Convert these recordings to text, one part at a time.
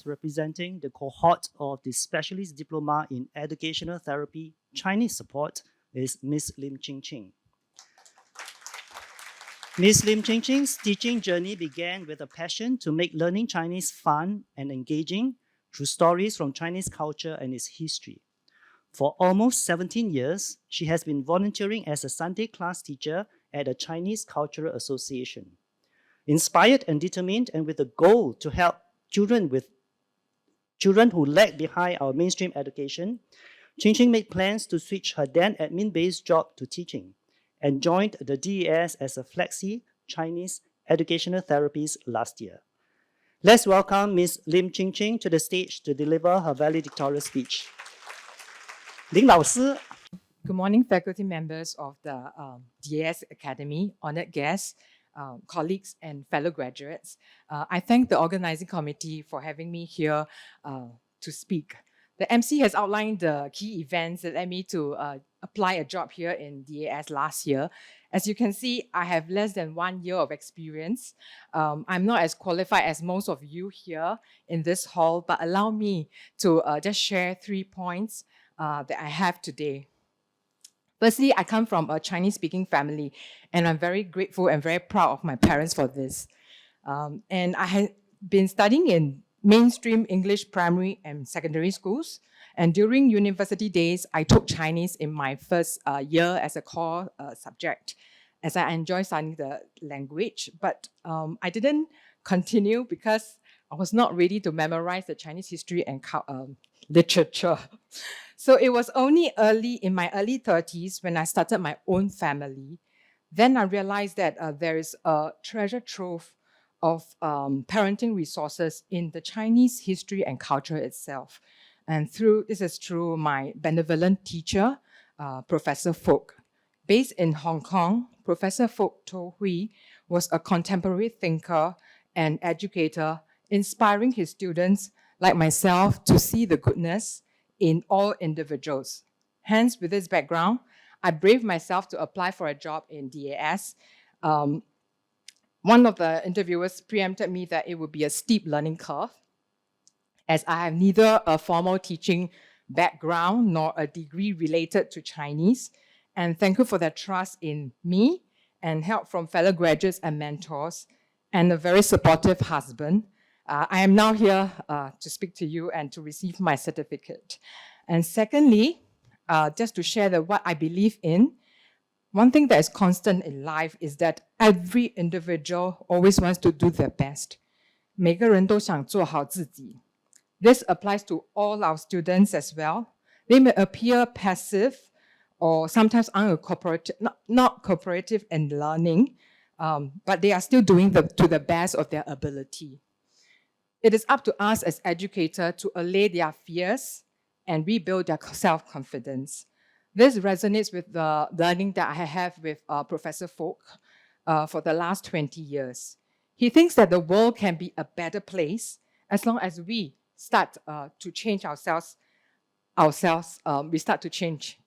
representing the cohort of the Specialist Diploma in Educational Therapy Chinese Support is Ms. Lim Ching Ching. Ms. Lim Ching Ching's teaching journey began with a passion to make learning Chinese fun and engaging through stories from Chinese culture and its history. For almost 17 years, she has been volunteering as a Sunday class teacher at the Chinese Cultural Association. Inspired and determined, and with a goal to help children who lag behind our mainstream education, Ching Ching made plans to switch her then admin-based job to teaching and joined the DES as a flexi Chinese educational therapist last year. Let's welcome Ms. Lim Ching Ching to the stage to deliver her valedictorian speech. 林老师 Good morning, faculty members of the DES Academy, honored guests, colleagues, and fellow graduates. I thank the organizing committee for having me here to speak. The MC has outlined the key events that led me to apply a job here in DAS last year. As you can see, I have less than 1 year of experience. I'm not as qualified as most of you here in this hall, but allow me to just share 3 points that I have today. Firstly, I come from a Chinese-speaking family, and I'm very grateful and very proud of my parents for this. And I had been studying in mainstream English primary and secondary schools. And during university days, I took Chinese in my first year as a core subject, as I enjoy studying the language. But I didn't continue because I was not ready to memorize the Chinese history and literature. So it was only in my early 30s when I started my own family. Then I realized that there is a treasure trove of parenting resources in the Chinese history and culture itself. And this is through my benevolent teacher, Professor Fook. Based in Hong Kong, Professor Fook To Hui was a contemporary thinker and educator, inspiring his students like myself to see the goodness in all individuals. Hence, with this background, I braved myself to apply for a job in DAS. One of the interviewers preempted me that it would be a steep learning curve, as I have neither a formal teaching background nor a degree related to Chinese. And thank you for their trust in me and help from fellow graduates and mentors, and a very supportive husband. I am now here to speak to you and to receive my certificate. And secondly, just to share what I believe in, one thing that is constant in life is that every individual always wants to do their best. 每个人都想做好自己. This applies to all our students as well. They may appear passive or sometimes not cooperative in learning, but they are still doing to the best of their ability. It is up to us as educators to allay their fears and rebuild their self-confidence. This resonates with the learning that I have with Professor Fook for the last 20 years. He thinks that the world can be a better place as long as we start to change ourselves. We start to change.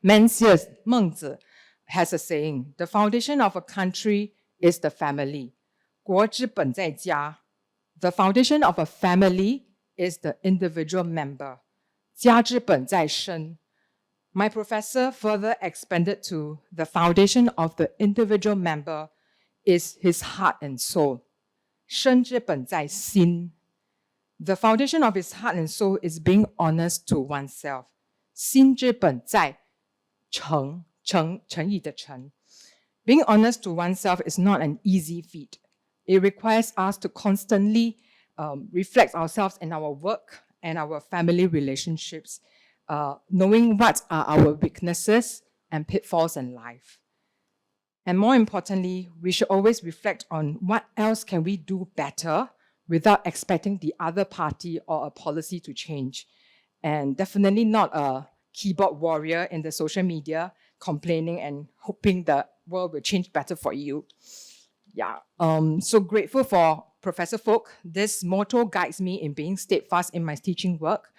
Mencius, Mengzi, has a saying, the foundation of a country is the family. 国之本在家. The foundation of a family is the individual member. 家之本在身. My professor further expanded to the foundation of the individual member is his heart and soul. 身之本在心. The foundation of his heart and soul is being honest to oneself. 心之本在诚意的诚. Being honest to oneself is not an easy feat. It requires us to constantly reflect ourselves in our work and our family relationships, knowing what are our weaknesses and pitfalls in life. And more importantly, we should always reflect on what else can we do better without expecting the other party or a policy to change. And definitely not a keyboard warrior in the social media complaining and hoping the world will change better for you. Yeah, so grateful for Professor Fook. This motto guides me in being steadfast in my teaching work.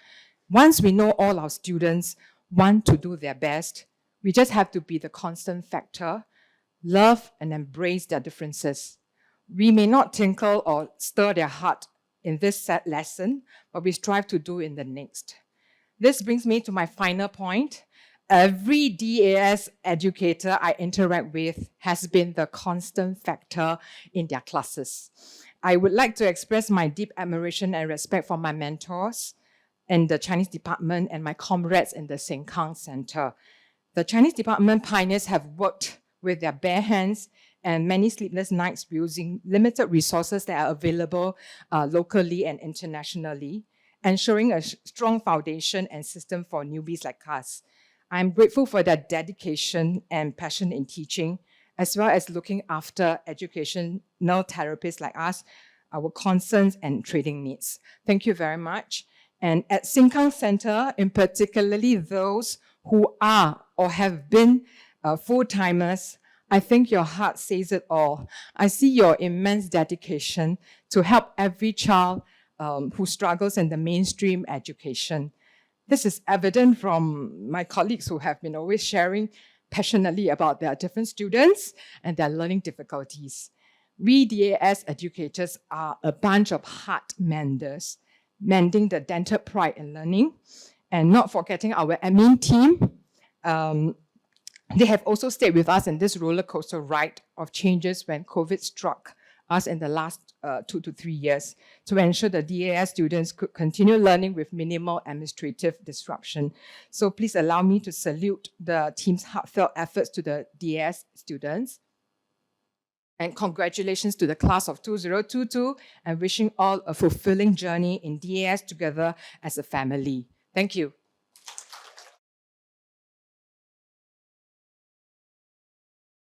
Once we know all our students want to do their best, we just have to be the constant factor, love and embrace their differences. We may not tinkle or stir their heart in this set lesson, but we strive to do in the next. This brings me to my final point. Every DAS educator I interact with has been the constant factor in their classes. I would like to express my deep admiration and respect for my mentors in the Chinese department and my comrades in the Sengkang Center. The Chinese department pioneers have worked with their bare hands and many sleepless nights using limited resources that are available locally and internationally, ensuring a strong foundation and system for newbies like us. I'm grateful for their dedication and passion in teaching, as well as looking after educational therapists like us, our concerns and training needs. Thank you very much. And at Sengkang Center, in particularly those who are or have been full-timers, I think your heart says it all. I see your immense dedication to help every child who struggles in the mainstream education. This is evident from my colleagues who have been always sharing passionately about their different students and their learning difficulties. We DAS educators are a bunch of heart menders, mending the dented pride in learning, and not forgetting our admin team. They have also stayed with us in this roller coaster ride of changes when COVID struck us in the last 2 to 3 years to ensure the DAS students could continue learning with minimal administrative disruption. So please allow me to salute the team's heartfelt efforts to the DAS students. And congratulations to the class of 2022 and wishing all a fulfilling journey in DAS together as a family. Thank you.